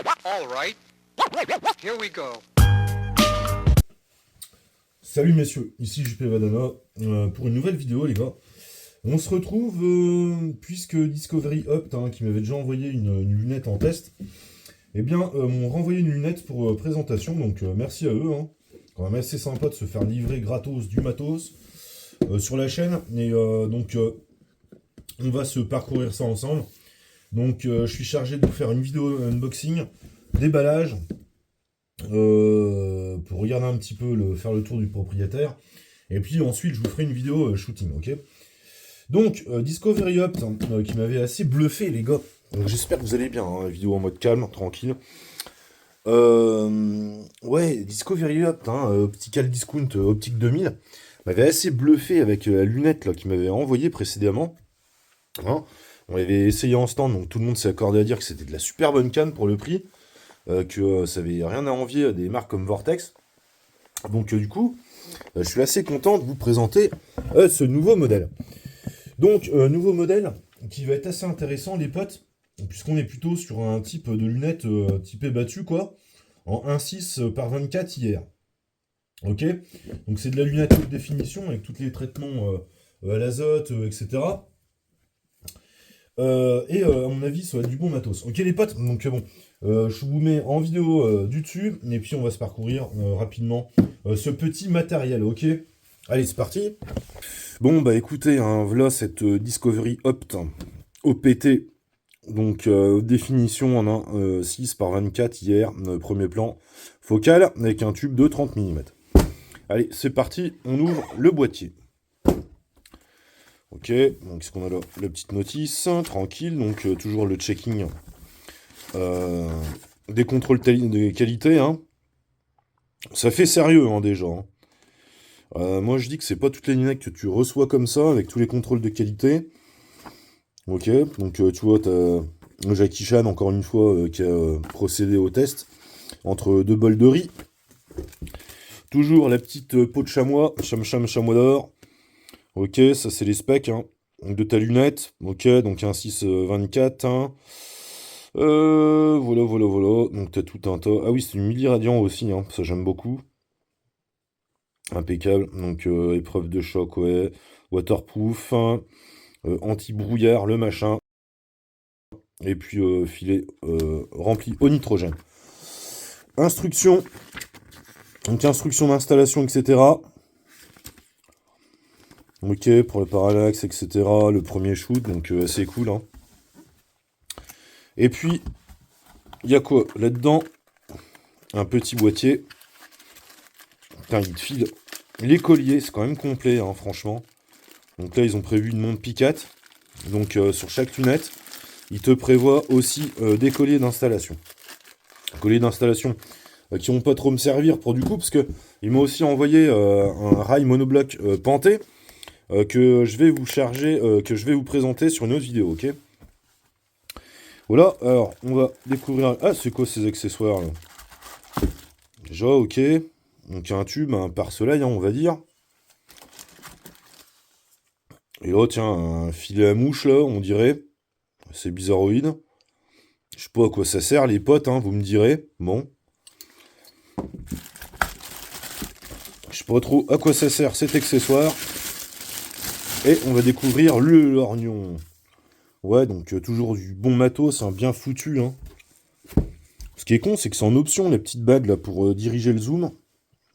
All right, here we go. Salut messieurs, ici JP Vadana pour une nouvelle vidéo les gars. On se retrouve puisque Discovery Opt, qui m'avait déjà envoyé une lunette en test, eh bien m'ont renvoyé une lunette pour présentation, donc merci à eux. Quand même assez sympa de se faire livrer gratos du matos sur la chaîne. Et donc on va se parcourir ça ensemble. Donc je suis chargé de vous faire une vidéo unboxing, déballage, pour regarder un petit peu, faire le tour du propriétaire. Et puis ensuite, je vous ferai une vidéo shooting, ok. Donc, Discovery Opt, qui m'avait assez bluffé, les gars. Donc j'espère que vous allez bien, vidéo en mode calme, tranquille. Ouais, Discovery Opt, Optical Discount Optique 2000, m'avait assez bluffé avec la lunette là, qu'il m'avait envoyée précédemment. On l'avait essayé en stand, donc tout le monde s'est accordé à dire que c'était de la super bonne canne pour le prix. Que ça avait rien à envier des marques comme Vortex. Donc du coup, je suis assez content de vous présenter ce nouveau modèle. Donc, nouveau modèle qui va être assez intéressant les potes, puisqu'on est plutôt sur un type de lunettes typé battu quoi, en 1.6 par 24 IR. Ok, donc c'est de la lunette haute définition avec tous les traitements à l'azote, etc. Et à mon avis, ça va être du bon matos. Ok les potes, donc bon, je vous mets en vidéo du dessus, et puis on va se parcourir rapidement ce petit matériel, ok. Allez, c'est parti. Bon, bah écoutez, voilà cette Discovery Opt OPT, donc haute définition en 1.6 par 24 IR, premier plan, focal, avec un tube de 30 mm. Allez, c'est parti, on ouvre le boîtier. Ok, donc qu'est-ce qu'on a là? La petite notice, tranquille, donc toujours le checking des contrôles de qualité. Ça fait sérieux déjà. Moi je dis que c'est pas toutes les lunettes que tu reçois comme ça, avec tous les contrôles de qualité. Ok, donc tu vois, t'as Jackie Chan, encore une fois, qui a procédé au test, entre deux bols de riz. Toujours la petite peau de chamois, chamois d'or. Ok, ça c'est les specs de ta lunette. Ok, donc un 6-24. Voilà. Donc t'as tout un tas. Ah oui, c'est du milliradian aussi, ça j'aime beaucoup. Impeccable. Donc épreuve de choc, ouais. Waterproof, anti-brouillard, le machin. Et puis filet rempli au nitrogène. Instruction. Donc instruction d'installation, etc. Ok, pour le parallaxe, etc. Le premier shoot, donc assez cool. Et puis, il y a quoi là-dedans? Un petit boîtier. Putain, il te file les colliers, c'est quand même complet, franchement. Donc là, ils ont prévu une montre Picat. Donc sur chaque lunette, ils te prévoient aussi des colliers d'installation. Colliers d'installation qui vont pas trop me servir pour du coup, parce que ils m'ont aussi envoyé un rail monobloc panté que je vais vous charger, que je vais vous présenter sur une autre vidéo, ok? Voilà, alors on va découvrir. Ah, c'est quoi ces accessoires là? Déjà, ok. Donc il y a un tube, un pare-soleil, on va dire. Et là, tiens, un filet à mouche là, on dirait. C'est bizarroïde. Je sais pas à quoi ça sert, les potes, vous me direz. Bon. Je sais pas trop à quoi ça sert cet accessoire. Et on va découvrir le lorgnon. Ouais, donc toujours du bon matos, bien foutu. Ce qui est con, c'est que c'est en option, la petite bague là pour diriger le zoom.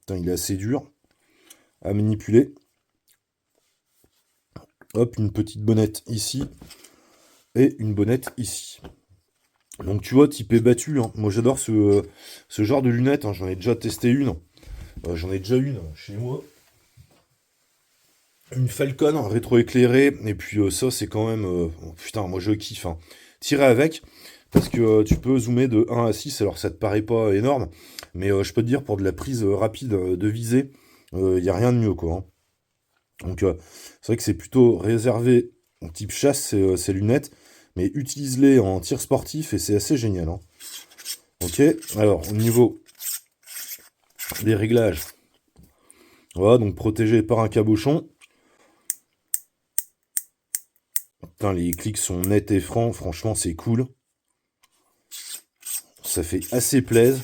Putain, il est assez dur à manipuler. Hop, une petite bonnette ici. Et une bonnette ici. Donc tu vois, typé battu. Moi j'adore ce genre de lunettes. J'en ai déjà testé une. J'en ai déjà une chez moi. Une Falcon rétro-éclairée. Et puis ça, c'est quand même... putain, moi je kiffe. Tirer avec. Parce que tu peux zoomer de 1 à 6. Alors ça te paraît pas énorme. Mais je peux te dire, pour de la prise rapide de visée, il n'y a rien de mieux, quoi. Donc c'est vrai que c'est plutôt réservé au type chasse, ces lunettes. Mais utilise-les en tir sportif et c'est assez génial. Ok, alors au niveau des réglages, voilà, donc protégé par un cabochon. Putain, les clics sont nets et francs, franchement c'est cool. Ça fait assez plaise.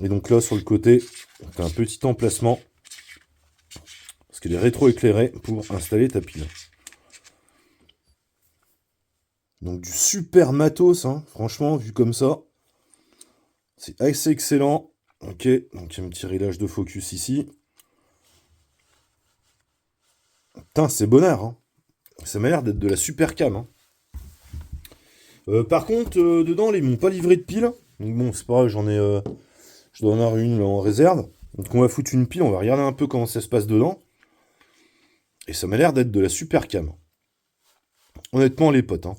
Et donc là, sur le côté, tu as un petit emplacement. Parce qu'elle est rétro-éclairée pour installer ta pile. Donc du super matos, hein, franchement, vu comme ça. C'est assez excellent. Ok, donc il y a un petit réglage de focus ici. Putain, c'est bonheur, hein. Ça m'a l'air d'être de la super cam, hein. Par contre, dedans, ils m'ont pas livré de pile. Donc bon, c'est pas grave, je dois en avoir une là, en réserve. Donc on va foutre une pile, on va regarder un peu comment ça se passe dedans. Et ça m'a l'air d'être de la super cam. Honnêtement, les potes, hein.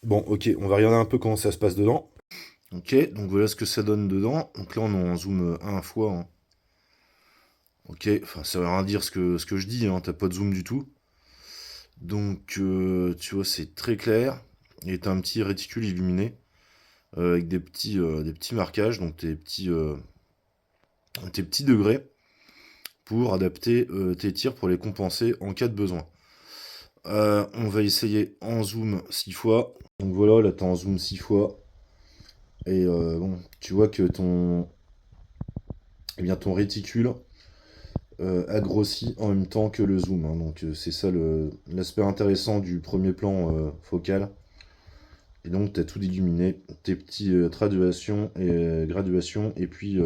Bon, ok, on va regarder un peu comment ça se passe dedans. Ok, donc voilà ce que ça donne dedans. Donc là, on est en zoom 1 fois, hein. Ok, enfin, ça veut rien dire ce que je dis, hein, t'as pas de zoom du tout. Donc, tu vois, c'est très clair. Et t'as un petit réticule illuminé avec des petits marquages, donc tes petits degrés pour adapter tes tirs pour les compenser en cas de besoin. On va essayer en zoom 6 fois. Donc voilà, là t'es en zoom 6 fois. Et bon, tu vois que ton réticule a grossi en même temps que le zoom, hein. Donc c'est ça l'aspect intéressant du premier plan focal. Et donc tu as tout illuminé, tes petits graduations et puis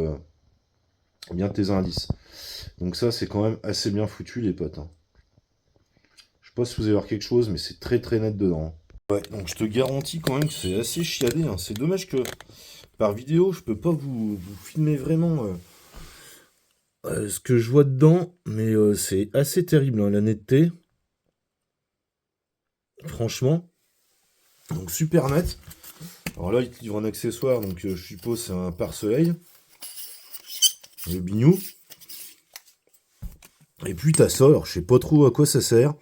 bien tes indices. Donc ça c'est quand même assez bien foutu les potes, hein. Je sais pas si vous allez voir quelque chose, mais c'est très très net dedans, hein. Ouais, donc je te garantis quand même que c'est assez chiadé, hein. C'est dommage que par vidéo je peux pas vous filmer vraiment ce que je vois dedans, mais c'est assez terrible, hein, la netteté. Franchement. Donc super net. Alors là, il te livre un accessoire, donc je suppose c'est un pare-soleil. Le bignou. Et puis t'as ça, alors je sais pas trop à quoi ça sert.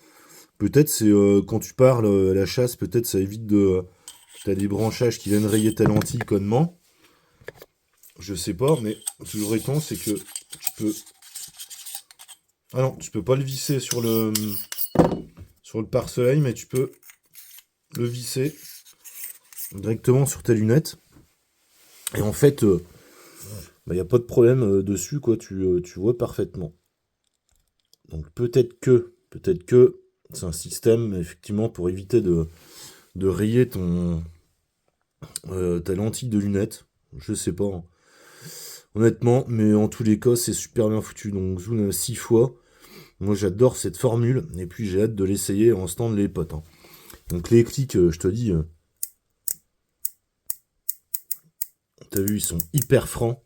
Peut-être c'est quand tu parles à la chasse, peut-être ça évite de. T'as des branchages qui viennent rayer ta lentille connement. Je sais pas, mais toujours étant, c'est que tu peux. Ah non, tu peux pas le visser sur le pare-soleil, mais tu peux le visser directement sur ta lunette. Et en fait, y a pas de problème dessus, quoi. Tu vois parfaitement. Donc peut-être que c'est un système effectivement pour éviter de rayer ta lentille de lunette. Je sais pas, hein, honnêtement, mais en tous les cas c'est super bien foutu. Donc zoom 6 fois. Moi j'adore cette formule et puis j'ai hâte de l'essayer en stand les potes, hein. Donc les clics, je te dis, t'as vu, ils sont hyper francs.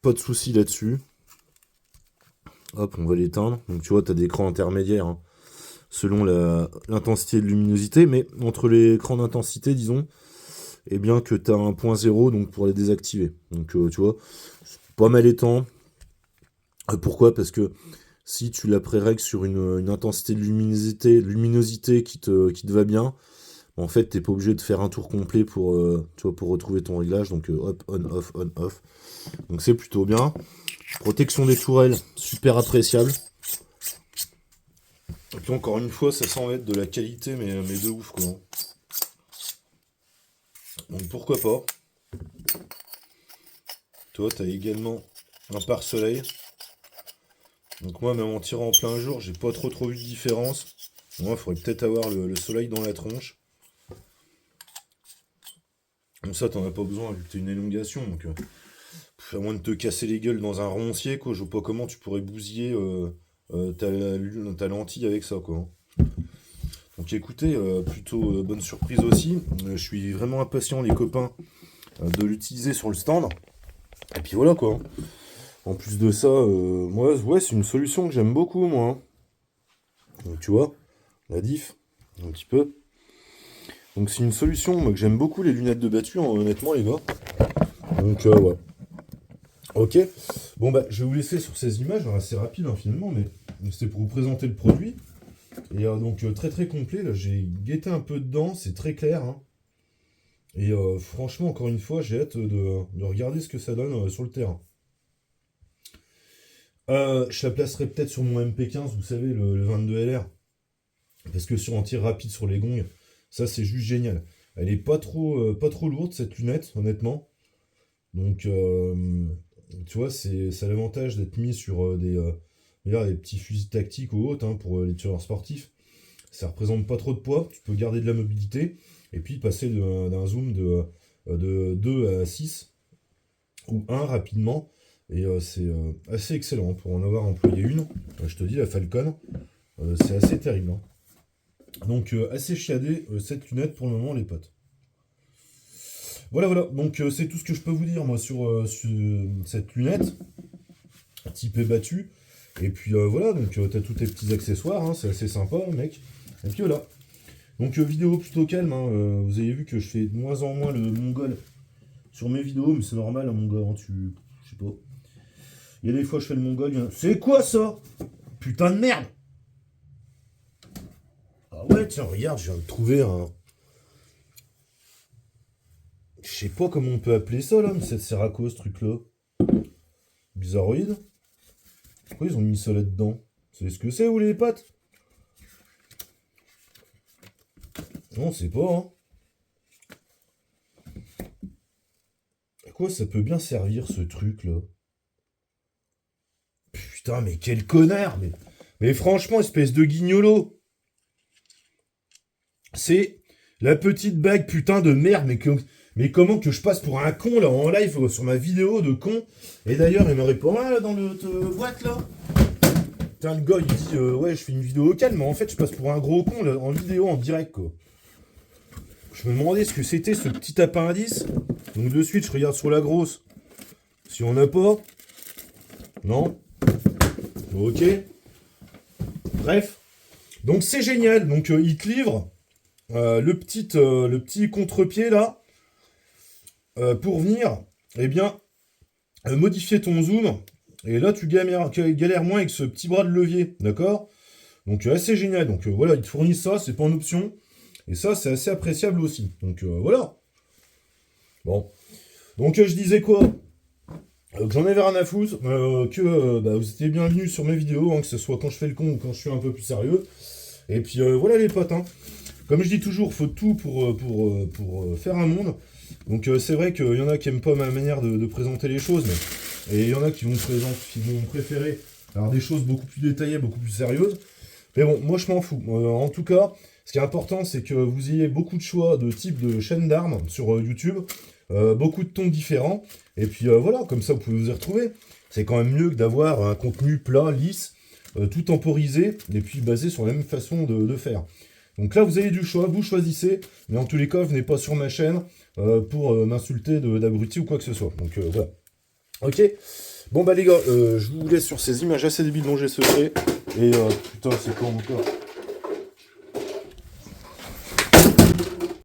Pas de soucis là-dessus. Hop, on va l'éteindre. Donc tu vois, t'as des écrans intermédiaires, hein, selon l'intensité de luminosité, mais entre les écrans d'intensité, disons, et bien que tu as un point zéro donc pour les désactiver. Donc tu vois, c'est pas mal étant. Pourquoi? Parce que si tu la pré-règles sur une intensité de luminosité qui te va bien, en fait t'es pas obligé de faire un tour complet pour retrouver ton réglage. Donc hop, on, off, on, off. Donc c'est plutôt bien. Protection des tourelles, super appréciable. Et puis encore une fois, ça semble être de la qualité, mais de ouf, quoi. Donc pourquoi pas. Toi, t'as également un pare-soleil. Donc moi, même en tirant en plein jour, j'ai pas trop vu de différence. Moi, il faudrait peut-être avoir le soleil dans la tronche. Comme ça, t'en as pas besoin, vu que t'as une élongation. Donc, à moins de te casser les gueules dans un roncier, quoi, je vois pas comment tu pourrais bousiller ta lentille avec ça, quoi. Donc écoutez, plutôt bonne surprise aussi. Je suis vraiment impatient, les copains, de l'utiliser sur le stand. Et puis voilà, quoi. En plus de ça, moi, ouais, c'est une solution que j'aime beaucoup, moi, hein. Donc tu vois, la diff, un petit peu. Donc c'est une solution moi, que j'aime beaucoup, les lunettes de battu, hein, honnêtement, les gars. Donc ouais. Ok. Bon bah, je vais vous laisser sur ces images, hein, assez rapide, hein, finalement, mais c'était pour vous présenter le produit. Et donc très très complet, là, j'ai guetté un peu dedans, c'est très clair, hein. Et franchement, encore une fois, j'ai hâte de regarder ce que ça donne sur le terrain. Je la placerai peut-être sur mon MP15, vous savez, le 22 LR. Parce que sur un tir rapide sur les gongs, Ça, c'est juste génial. Elle est pas trop lourde, cette lunette, honnêtement. Donc, tu vois, ça a l'avantage d'être mis sur des petits fusils tactiques ou autres, hein, pour les tireurs sportifs. Ça représente pas trop de poids, tu peux garder de la mobilité, et puis passer d'un zoom de 2 à 6, ou 1 rapidement, et c'est assez excellent pour en avoir employé une. Je te dis, la Falcon, c'est assez terrible, hein. Donc, assez chiadé cette lunette pour le moment, les potes. Voilà, donc c'est tout ce que je peux vous dire, moi, sur cette lunette, typée battu. Et puis voilà, donc t'as tous tes petits accessoires, hein, c'est assez sympa, mec. Et puis voilà. Donc vidéo plutôt calme, hein, vous avez vu que je fais de moins en moins le mongol sur mes vidéos, mais c'est normal, hein, mon gars, hein, je sais pas. Il y a des fois je fais le mongol, c'est quoi ça? Putain de merde! Ah ouais, tiens, regarde, je viens de trouver un... Je sais pas comment on peut appeler ça, là, mais ça sert à quoi, ce truc-là? Bizarroïde? Pourquoi ils ont mis ça là-dedans? Vous savez ce que c'est, vous, les potes? Non, c'est pas, hein. À quoi ça peut bien servir, ce truc-là? Putain, mais quel connard! Mais franchement, espèce de guignolo! C'est la petite bague, putain de merde, mais comment que je passe pour un con, là, en live, sur ma vidéo de con? Et d'ailleurs, il me répond, ah, là, dans le boîte, là. Putain, le gars, il dit, ouais, je fais une vidéo calme, mais en fait, je passe pour un gros con, là, en vidéo, en direct, quoi. Je me demandais ce que c'était, ce petit appendice. Donc, de suite, je regarde sur la grosse. Si on n'a pas... Non. Ok. Bref. Donc, c'est génial. Donc, il te livre le petit contre-pied, là, pour venir, eh bien, modifier ton zoom. Et là, tu galères moins avec ce petit bras de levier, d'accord? Donc, assez génial. Donc, voilà, ils te fournissent ça, c'est pas en option. Et ça, c'est assez appréciable aussi. Donc, voilà. Bon. Donc, je disais quoi? Que j'en avais rien à foutre, vous étiez bienvenus sur mes vidéos, hein, que ce soit quand je fais le con ou quand je suis un peu plus sérieux. Et puis, voilà, les potes, hein. Comme je dis toujours, faut tout pour faire un monde. Donc, c'est vrai qu'il y en a qui aiment pas ma manière de présenter les choses, et il y en a qui vont préférer avoir des choses beaucoup plus détaillées, beaucoup plus sérieuses. Mais bon, moi, je m'en fous. En tout cas, ce qui est important, c'est que vous ayez beaucoup de choix de type de chaîne d'armes sur YouTube, beaucoup de tons différents, et puis voilà, comme ça, vous pouvez vous y retrouver. C'est quand même mieux que d'avoir un contenu plat, lisse, tout temporisé, et puis basé sur la même façon de faire. Donc là, vous avez du choix, vous choisissez, mais en tous les cas, venez pas sur ma chaîne pour m'insulter d'abruti ou quoi que ce soit. Donc voilà. Ok. Bon bah les gars, je vous laisse sur ces images assez débiles dont j'ai secret. Et putain, c'est quoi encore?